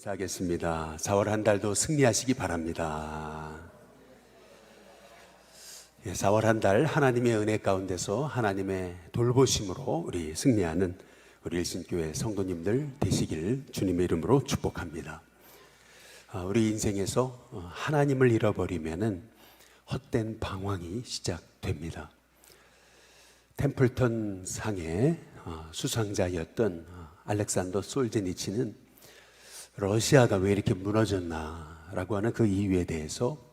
감사하겠습니다. 4월 한 달도 승리하시기 바랍니다. 4월 한 달 하나님의 은혜 가운데서 하나님의 돌보심으로 우리 승리하는 우리 일신교회 성도님들 되시길 주님의 이름으로 축복합니다. 우리 인생에서 하나님을 잃어버리면은 헛된 방황이 시작됩니다. 템플턴 상의 수상자였던 알렉산더 솔제니치는 러시아가 왜 이렇게 무너졌나라고 하는 그 이유에 대해서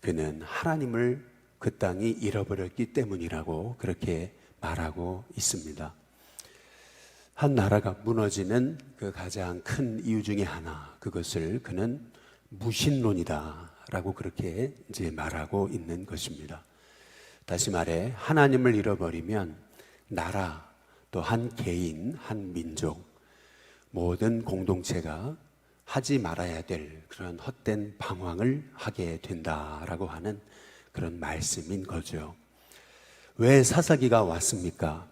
그는 하나님을 그 땅이 잃어버렸기 때문이라고 그렇게 말하고 있습니다. 한 나라가 무너지는 그 가장 큰 이유 중에 하나, 그것을 그는 무신론이다라고 그렇게 이제 말하고 있는 것입니다. 다시 말해 하나님을 잃어버리면 나라, 또 한 개인, 한 민족, 모든 공동체가 하지 말아야 될 그런 헛된 방황을 하게 된다라고 하는 그런 말씀인 거죠. 왜 사사기가 왔습니까?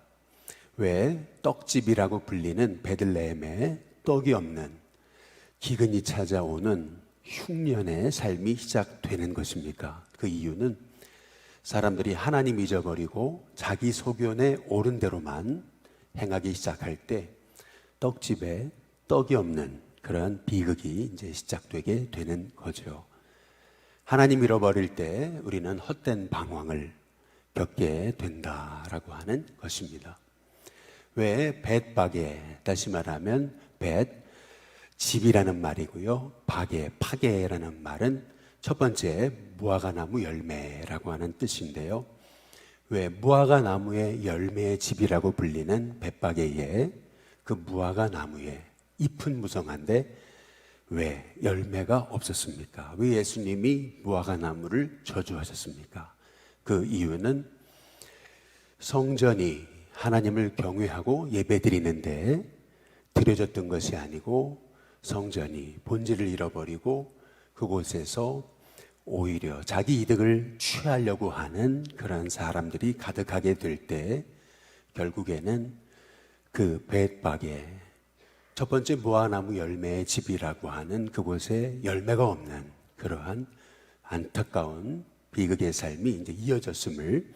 왜 떡집이라고 불리는 베들레헴에 떡이 없는 기근이 찾아오는 흉년의 삶이 시작되는 것입니까? 그 이유는 사람들이 하나님 잊어버리고 자기 소견에 옳은 대로만 행하기 시작할 때 떡집에 떡이 없는 그런 비극이 이제 시작되게 되는 거죠. 하나님 잃어버릴 때 우리는 헛된 방황을 겪게 된다라고 하는 것입니다. 왜 벳바게, 다시 말하면 벳, 집이라는 말이고요. 바게, 파게라는 말은 첫 번째 무화과 나무 열매라고 하는 뜻인데요. 왜 무화과 나무의 열매의 집이라고 불리는 벳바게에 그 무화과 나무에 잎은 무성한데 왜 열매가 없었습니까? 왜 예수님이 무화과 나무를 저주하셨습니까? 그 이유는 성전이 하나님을 경외하고 예배드리는데 드려졌던 것이 아니고 성전이 본질을 잃어버리고 그곳에서 오히려 자기 이득을 취하려고 하는 그런 사람들이 가득하게 될 때 결국에는 그 벳바게, 첫 번째 무화과나무 열매의 집이라고 하는 그곳에 열매가 없는 그러한 안타까운 비극의 삶이 이제 이어졌음을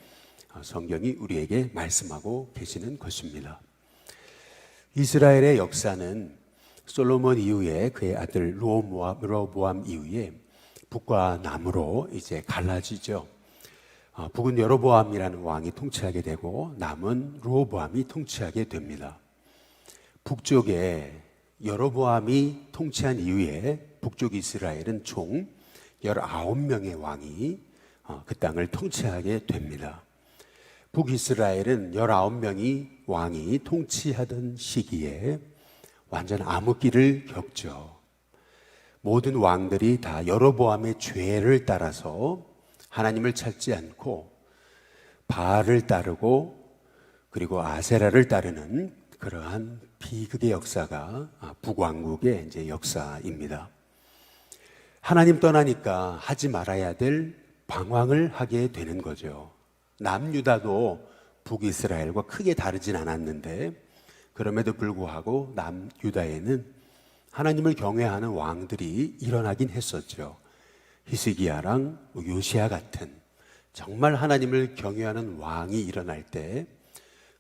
성경이 우리에게 말씀하고 계시는 것입니다. 이스라엘의 역사는 솔로몬 이후에 그의 아들 르호보암 이후에 북과 남으로 이제 갈라지죠. 북은 여로보암이라는 왕이 통치하게 되고 남은 르호보암이 통치하게 됩니다. 북쪽에 여로보암이 통치한 이후에 북쪽 이스라엘은 총 19명의 왕이 그 땅을 통치하게 됩니다. 북이스라엘은 19명이 왕이 통치하던 시기에 완전 암흑기를 겪죠. 모든 왕들이 다 여로보암의 죄를 따라서 하나님을 찾지 않고 바알을 따르고 그리고 아세라를 따르는 그러한 비극의 역사가 북왕국의 이제 역사입니다. 하나님 떠나니까 하지 말아야 될 방황을 하게 되는 거죠. 남유다도 북이스라엘과 크게 다르진 않았는데 그럼에도 불구하고 남유다에는 하나님을 경외하는 왕들이 일어나긴 했었죠. 히스기야랑 요시야 같은 정말 하나님을 경외하는 왕이 일어날 때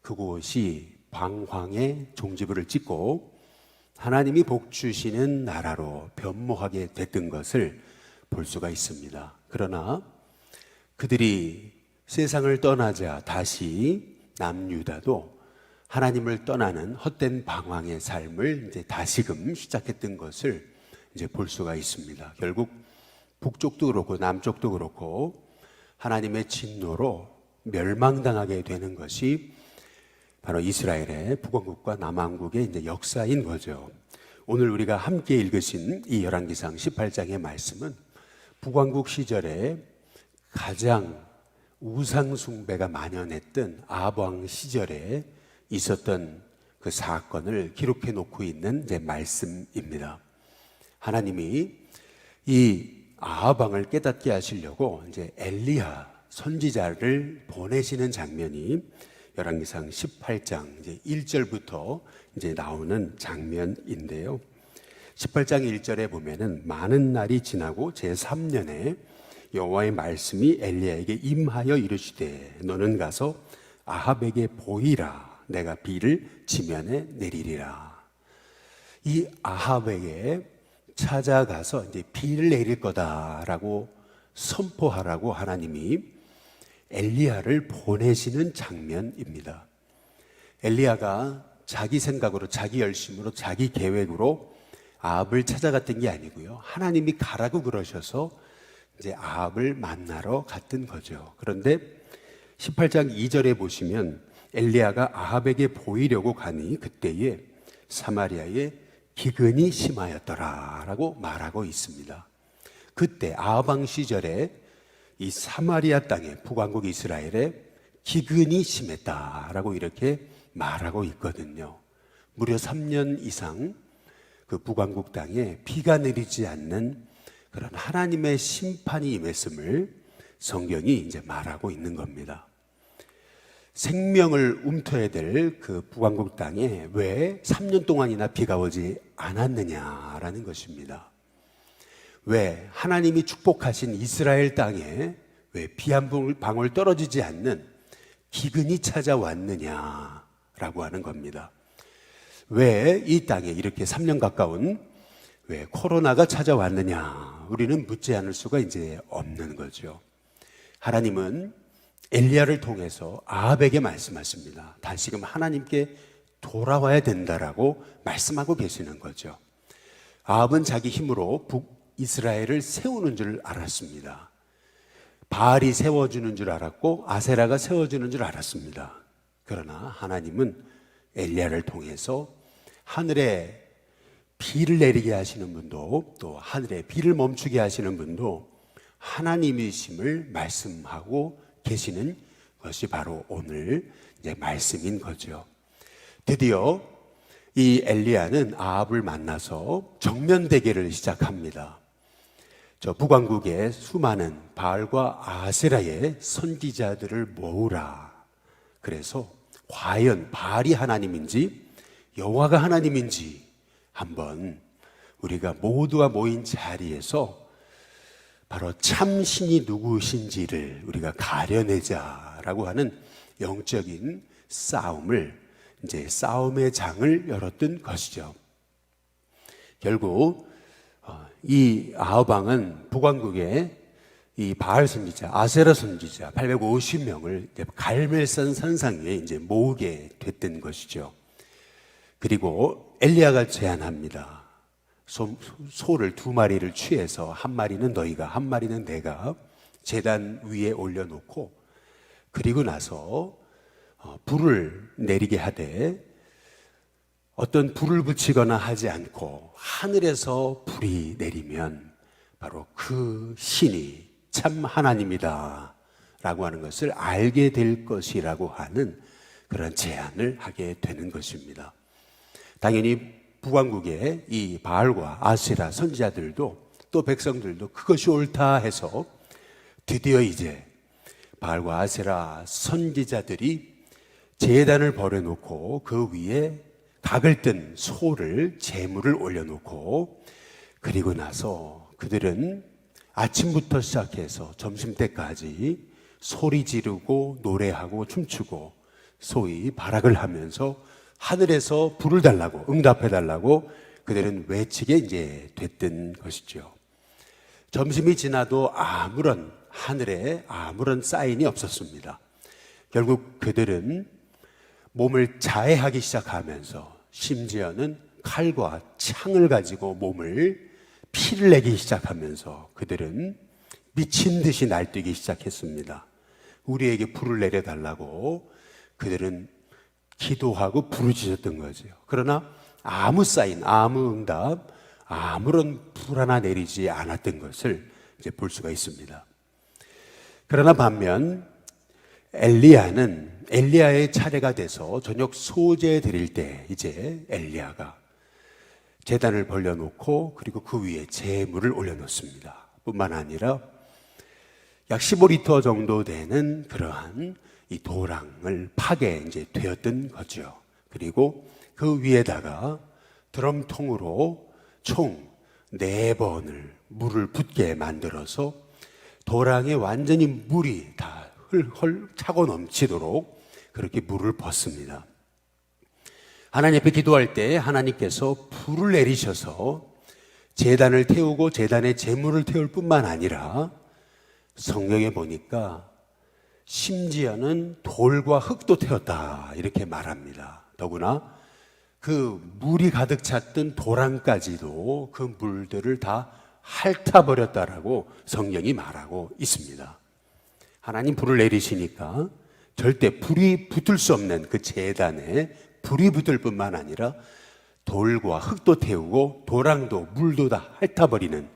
그곳이 방황의 종지부를 찍고 하나님이 복 주시는 나라로 변모하게 됐던 것을 볼 수가 있습니다. 그러나 그들이 세상을 떠나자 다시 남유다도 하나님을 떠나는 헛된 방황의 삶을 이제 다시금 시작했던 것을 이제 볼 수가 있습니다. 결국 북쪽도 그렇고 남쪽도 그렇고 하나님의 진노로 멸망당하게 되는 것이 바로 이스라엘의 북왕국과 남왕국의 이제 역사인 거죠. 오늘 우리가 함께 읽으신 이 열왕기상 18장의 말씀은 북왕국 시절에 가장 우상 숭배가 만연했던 아합 왕 시절에 있었던 그 사건을 기록해 놓고 있는 이제 말씀입니다. 하나님이 이 아합 왕을 깨닫게 하시려고 이제 엘리야 선지자를 보내시는 장면이 열왕기상 18장 이제 1절부터 이제 나오는 장면인데요. 18장 1절에 보면은 많은 날이 지나고 제3년에 여호와의 말씀이 엘리야에게 임하여 이르시되 너는 가서 아합에게 보이라. 내가 비를 지면에 내리리라. 이 아합에게 찾아가서 이제 비를 내릴 거다라고 선포하라고 하나님이 엘리야를 보내시는 장면입니다. 엘리야가 자기 생각으로, 자기 열심으로, 자기 계획으로 아합을 찾아갔던 게 아니고요. 하나님이 가라고 그러셔서 이제 아합을 만나러 갔던 거죠. 그런데 18장 2절에 보시면 엘리야가 아합에게 보이려고 가니 그때에 사마리아에 기근이 심하였더라라고 말하고 있습니다. 그때 아합 왕 시절에 이 사마리아 땅에 북왕국 이스라엘에 기근이 심했다라고 이렇게 말하고 있거든요. 무려 3년 이상 그 북왕국 땅에 비가 내리지 않는 그런 하나님의 심판이 임했음을 성경이 이제 말하고 있는 겁니다. 생명을 움켜야 될 그 북왕국 땅에 왜 3년 동안이나 비가 오지 않았느냐라는 것입니다. 왜 하나님이 축복하신 이스라엘 땅에 왜 비 한 방울 떨어지지 않는 기근이 찾아왔느냐라고 하는 겁니다. 왜 이 땅에 이렇게 3년 가까운 왜 코로나가 찾아왔느냐, 우리는 묻지 않을 수가 이제 없는 거죠. 하나님은 엘리야를 통해서 아합에게 말씀하십니다. 다시금 하나님께 돌아와야 된다라고 말씀하고 계시는 거죠. 아합은 자기 힘으로 북이스라엘을 세우는 줄 알았습니다. 바알이 세워주는 줄 알았고 아세라가 세워주는 줄 알았습니다. 그러나 하나님은 엘리야를 통해서 하늘에 비를 내리게 하시는 분도, 또 하늘에 비를 멈추게 하시는 분도 하나님이심을 말씀하고 계시는 것이 바로 오늘 이제 말씀인 거죠. 드디어 이 엘리야는 아합을 만나서 정면 대결을 시작합니다. 저 북왕국의 수많은 바알과 아세라의 선지자들을 모으라. 그래서 과연 바알이 하나님인지 여호와가 하나님인지 한번 우리가 모두가 모인 자리에서 바로 참신이 누구신지를 우리가 가려내자라고 하는 영적인 싸움을, 이제 싸움의 장을 열었던 것이죠. 결국 이 아합 왕은 북왕국의 이 바알 선지자, 아세라 선지자 850명을 갈멜산 산상 위에 이제 모으게 됐던 것이죠. 그리고 엘리야가 제안합니다. 소를 2마리를 취해서 한 마리는 너희가, 한 마리는 내가 제단 위에 올려놓고, 그리고 나서 불을 내리게 하되 어떤 불을 붙이거나 하지 않고 하늘에서 불이 내리면 바로 그 신이 참 하나님이다 라고 하는 것을 알게 될 것이라고 하는 그런 제안을 하게 되는 것입니다. 당연히 북왕국의 이 바알과 아세라 선지자들도 또 백성들도 그것이 옳다 해서 드디어 이제 바알과 아세라 선지자들이 제단을 벌여놓고 그 위에 각을 뜬 소를, 제물을 올려놓고, 그리고 나서 그들은 아침부터 시작해서 점심때까지 소리 지르고 노래하고 춤추고 소위 발악을 하면서 하늘에서 불을 달라고, 응답해달라고 그들은 외치게 이제 됐던 것이죠. 점심이 지나도 하늘에 아무런 사인이 없었습니다. 결국 그들은 몸을 자해하기 시작하면서 심지어는 칼과 창을 가지고 몸을 피를 내기 시작하면서 그들은 미친 듯이 날뛰기 시작했습니다. 우리에게 불을 내려달라고 그들은 기도하고 부르짖었던 거죠. 그러나 아무 사인, 아무 응답, 아무런 불 하나 내리지 않았던 것을 이제 볼 수가 있습니다. 그러나 반면 엘리야의 차례가 돼서 저녁 소제 드릴 때 이제 엘리야가 제단을 벌려놓고 그리고 그 위에 제물을 올려놓습니다. 뿐만 아니라 약 15리터 정도 되는 그러한 이 도랑을 파게 이제 되었던 거죠. 그리고 그 위에다가 드럼통으로 총 4번을 물을 붓게 만들어서 도랑에 완전히 물이 다 헐헐 차고 넘치도록 그렇게 물을 붓습니다. 하나님 앞에 기도할 때 하나님께서 불을 내리셔서 제단을 태우고 제단에 제물을 태울 뿐만 아니라 성경에 보니까 심지어는 돌과 흙도 태웠다 이렇게 말합니다. 더구나 그 물이 가득 찼던 도랑까지도 그 물들을 다 핥아버렸다라고 성경이 말하고 있습니다. 하나님 불을 내리시니까 절대 불이 붙을 수 없는 그 제단에 불이 붙을 뿐만 아니라 돌과 흙도 태우고 도랑도 물도 다 핥아버리는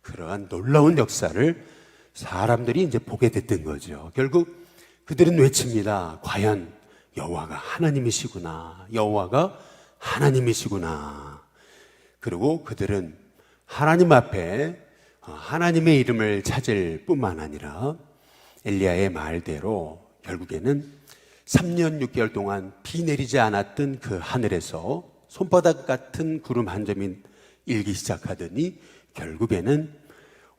그러한 놀라운 역사를 사람들이 이제 보게 됐던 거죠. 결국 그들은 외칩니다. 과연 여호와가 하나님이시구나. 여호와가 하나님이시구나. 그리고 그들은 하나님 앞에 하나님의 이름을 찾을 뿐만 아니라 엘리야의 말대로 결국에는 3년 6개월 동안 비 내리지 않았던 그 하늘에서 손바닥 같은 구름 한 점이 일기 시작하더니 결국에는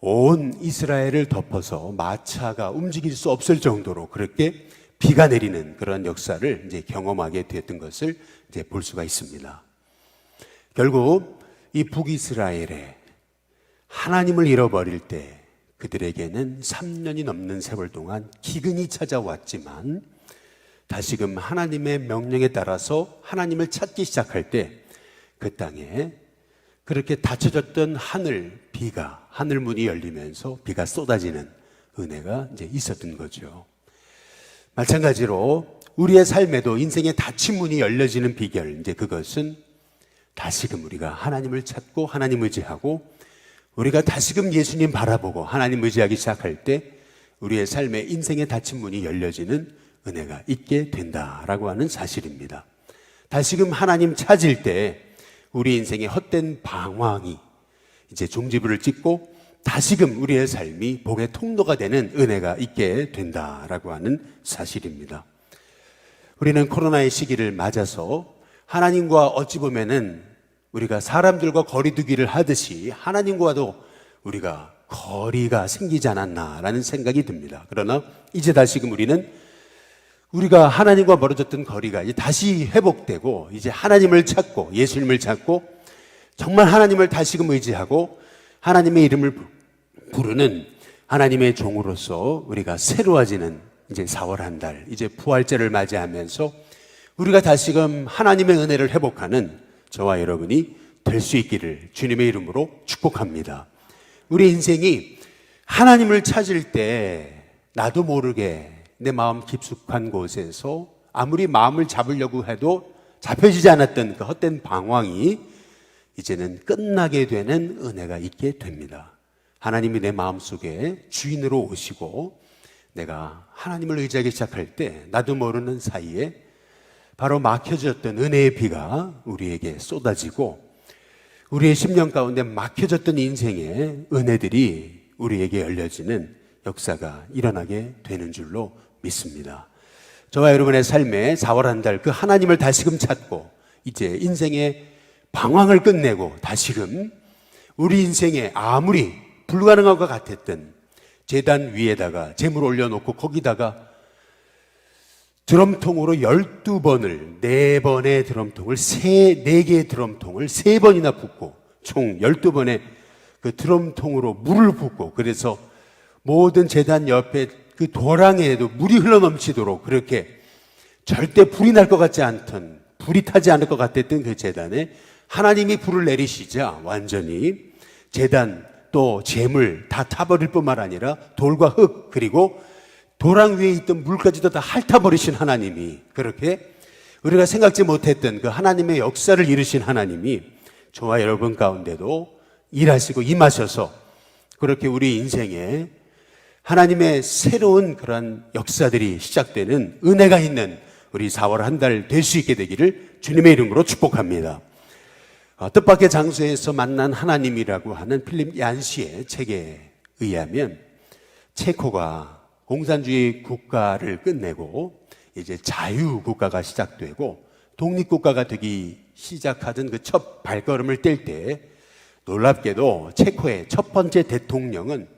온 이스라엘을 덮어서 마차가 움직일 수 없을 정도로 그렇게 비가 내리는 그런 역사를 이제 경험하게 되었던 것을 이제 볼 수가 있습니다. 결국 이 북이스라엘에 하나님을 잃어버릴 때 그들에게는 3년이 넘는 세월 동안 기근이 찾아왔지만 다시금 하나님의 명령에 따라서 하나님을 찾기 시작할 때 그 땅에 그렇게 닫혀졌던 비가 하늘 문이 열리면서 비가 쏟아지는 은혜가 이제 있었던 거죠. 마찬가지로 우리의 삶에도 인생의 닫힌 문이 열려지는 비결, 이제 그것은 다시금 우리가 하나님을 찾고 하나님 의지하고 우리가 다시금 예수님 바라보고 하나님 의지하기 시작할 때 우리의 삶에 인생의 닫힌 문이 열려지는 은혜가 있게 된다라고 하는 사실입니다. 다시금 하나님 찾을 때 우리 인생의 헛된 방황이 이제 종지부를 찍고 다시금 우리의 삶이 복의 통로가 되는 은혜가 있게 된다라고 하는 사실입니다. 우리는 코로나의 시기를 맞아서 하나님과 어찌 보면은 우리가 사람들과 거리두기를 하듯이 하나님과도 우리가 거리가 생기지 않았나라는 생각이 듭니다. 그러나 이제 다시금 우리가 하나님과 멀어졌던 거리가 이제 다시 회복되고 이제 하나님을 찾고 예수님을 찾고 정말 하나님을 다시금 의지하고 하나님의 이름을 부르는 하나님의 종으로서 우리가 새로워지는 이제 4월 한 달, 이제 부활절을 맞이하면서 우리가 다시금 하나님의 은혜를 회복하는 저와 여러분이 될 수 있기를 주님의 이름으로 축복합니다. 우리 인생이 하나님을 찾을 때 나도 모르게 내 마음 깊숙한 곳에서 아무리 마음을 잡으려고 해도 잡혀지지 않았던 그 헛된 방황이 이제는 끝나게 되는 은혜가 있게 됩니다. 하나님이 내 마음속에 주인으로 오시고 내가 하나님을 의지하기 시작할 때 나도 모르는 사이에 바로 막혀졌던 은혜의 비가 우리에게 쏟아지고 우리의 심령 가운데 막혀졌던 인생의 은혜들이 우리에게 열려지는 역사가 일어나게 되는 줄로 믿습니다. 저와 여러분의 삶에 4월 한 달 그 하나님을 다시금 찾고 이제 인생의 방황을 끝내고 다시금 우리 인생에 아무리 불가능한 것 같았던 제단 위에다가 제물 올려놓고 거기다가 드럼통으로 12번을 4번의 드럼통을 4개의 드럼통을 3번이나 붓고 총 12번의 그 드럼통으로 물을 붓고 그래서 모든 제단 옆에 그 도랑에도 물이 흘러넘치도록 그렇게 절대 불이 날 것 같지 않던 불이 타지 않을 것 같았던 그 제단에 하나님이 불을 내리시자 완전히 제단 또 재물 다 타버릴 뿐만 아니라 돌과 흙 그리고 도랑 위에 있던 물까지도 다 핥아버리신 하나님이 그렇게 우리가 생각지 못했던 그 하나님의 역사를 이루신 하나님이 저와 여러분 가운데도 일하시고 임하셔서 그렇게 우리 인생에 하나님의 새로운 그런 역사들이 시작되는 은혜가 있는 우리 4월 한 달 될 수 있게 되기를 주님의 이름으로 축복합니다. 뜻밖의 장소에서 만난 하나님이라고 하는 필립 얀시의 책에 의하면 체코가 공산주의 국가를 끝내고 이제 자유국가가 시작되고 독립국가가 되기 시작하던 그 첫 발걸음을 뗄 때 놀랍게도 체코의 첫 번째 대통령은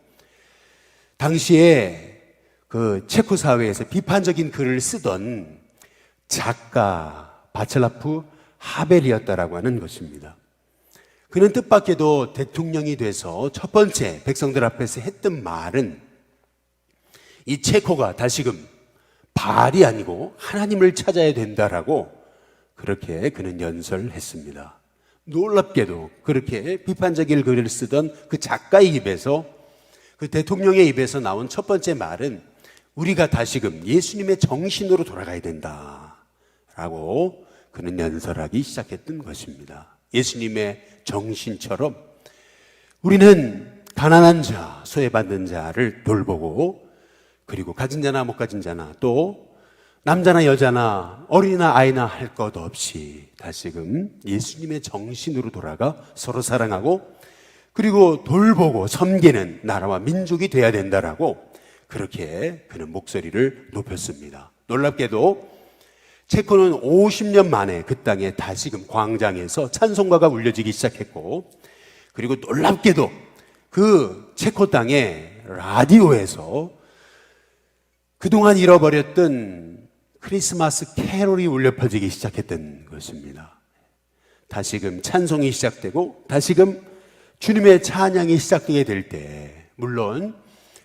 당시에 그 체코 사회에서 비판적인 글을 쓰던 작가 바첼라프 하벨이었다라고 하는 것입니다. 그는 뜻밖에도 대통령이 돼서 첫 번째 백성들 앞에서 했던 말은 이 체코가 다시금 바알이 아니고 하나님을 찾아야 된다라고 그렇게 그는 연설했습니다. 놀랍게도 그렇게 비판적인 글을 쓰던 그 작가의 입에서, 그 대통령의 입에서 나온 첫 번째 말은 우리가 다시금 예수님의 정신으로 돌아가야 된다라고 그는 연설하기 시작했던 것입니다. 예수님의 정신처럼 우리는 가난한 자, 소외받는 자를 돌보고, 그리고 가진 자나 못 가진 자나, 또 남자나 여자나 어린이나 아이나 할 것 없이 다시금 예수님의 정신으로 돌아가 서로 사랑하고, 그리고 돌보고 섬기는 나라와 민족이 돼야 된다라고 그렇게 그는 목소리를 높였습니다. 놀랍게도 체코는 50년 만에 그 땅에 다시금 광장에서 찬송가가 울려지기 시작했고, 그리고 놀랍게도 그 체코 땅의 라디오에서 그동안 잃어버렸던 크리스마스 캐롤이 울려 퍼지기 시작했던 것입니다. 다시금 찬송이 시작되고 다시금 주님의 찬양이 시작되게 될 때, 물론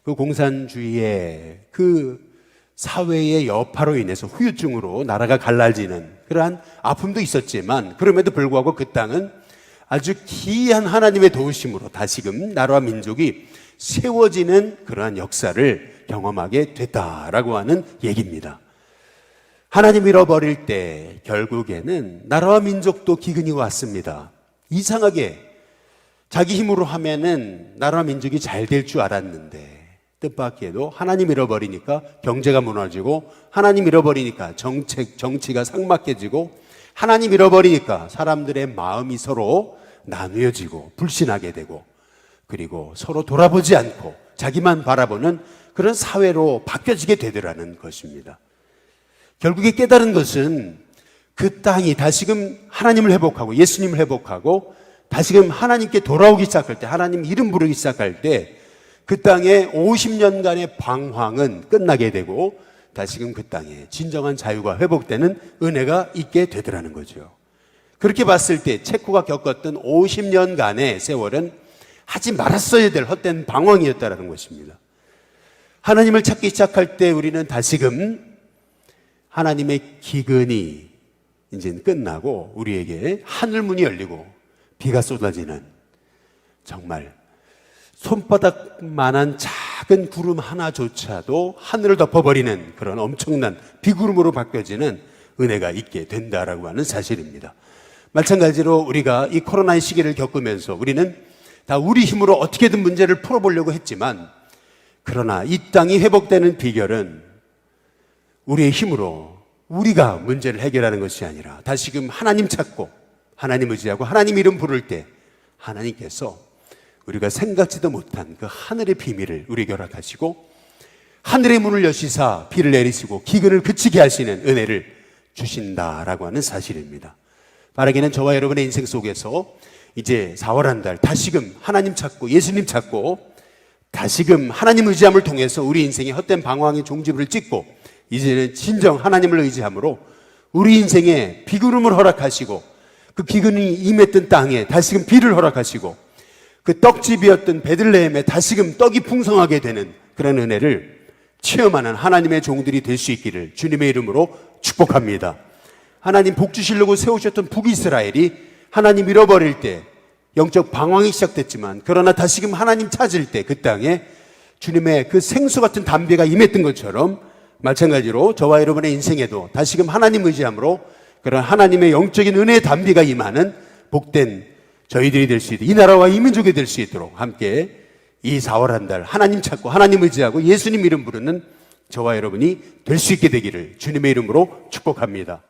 그 공산주의의 그 사회의 여파로 인해서 후유증으로 나라가 갈라지는 그러한 아픔도 있었지만, 그럼에도 불구하고 그 땅은 아주 기이한 하나님의 도우심으로 다시금 나라와 민족이 세워지는 그러한 역사를 경험하게 됐다라고 하는 얘기입니다. 하나님 잃어버릴 때 결국에는 나라와 민족도 기근이 왔습니다. 이상하게 자기 힘으로 하면은 나라와 민족이 잘 될 줄 알았는데, 뜻밖에도 하나님 잃어버리니까 경제가 무너지고, 하나님 잃어버리니까 정치가 삭막해지고, 하나님 잃어버리니까 사람들의 마음이 서로 나누어지고 불신하게 되고, 그리고 서로 돌아보지 않고 자기만 바라보는 그런 사회로 바뀌어지게 되더라는 것입니다. 결국에 깨달은 것은 그 땅이 다시금 하나님을 회복하고 예수님을 회복하고 다시금 하나님께 돌아오기 시작할 때, 하나님 이름 부르기 시작할 때 그 땅의 50년간의 방황은 끝나게 되고 다시금 그 땅에 진정한 자유가 회복되는 은혜가 있게 되더라는 거죠. 그렇게 봤을 때 체코가 겪었던 50년간의 세월은 하지 말았어야 될 헛된 방황이었다는 것입니다. 하나님을 찾기 시작할 때 우리는 다시금 하나님의 기근이 이제 끝나고 우리에게 하늘문이 열리고 비가 쏟아지는, 정말 손바닥만한 작은 구름 하나조차도 하늘을 덮어버리는 그런 엄청난 비구름으로 바뀌어지는 은혜가 있게 된다라고 하는 사실입니다. 마찬가지로 우리가 이 코로나의 시기를 겪으면서 우리는 다 우리 힘으로 어떻게든 문제를 풀어보려고 했지만, 그러나 이 땅이 회복되는 비결은 우리의 힘으로 우리가 문제를 해결하는 것이 아니라 다시금 하나님 찾고 하나님 의지하고 하나님 이름 부를 때 하나님께서 우리가 생각지도 못한 그 하늘의 비밀을 우리에게 허락하시고, 하늘의 문을 여시사 비를 내리시고 기근을 그치게 하시는 은혜를 주신다라고 하는 사실입니다. 바라기는 저와 여러분의 인생 속에서 이제 4월 한 달 다시금 하나님 찾고 예수님 찾고 다시금 하나님 의지함을 통해서 우리 인생의 헛된 방황의 종지부를 찍고 이제는 진정 하나님을 의지함으로 우리 인생에 비구름을 허락하시고, 그 기근이 임했던 땅에 다시금 비를 허락하시고, 그 떡집이었던 베들레헴에 다시금 떡이 풍성하게 되는 그런 은혜를 체험하는 하나님의 종들이 될 수 있기를 주님의 이름으로 축복합니다. 하나님 복 주시려고 세우셨던 북이스라엘이 하나님 잃어버릴 때 영적 방황이 시작됐지만, 그러나 다시금 하나님 찾을 때 그 땅에 주님의 그 생수 같은 담배가 임했던 것처럼, 마찬가지로 저와 여러분의 인생에도 다시금 하나님 의지함으로 그런 하나님의 영적인 은혜의 담비가 임하는 복된 저희들이 될 수 있도록, 이 나라와 이 민족이 될 수 있도록 함께 이 4월 한 달 하나님 찾고 하나님 의지하고 예수님 이름 부르는 저와 여러분이 될 수 있게 되기를 주님의 이름으로 축복합니다.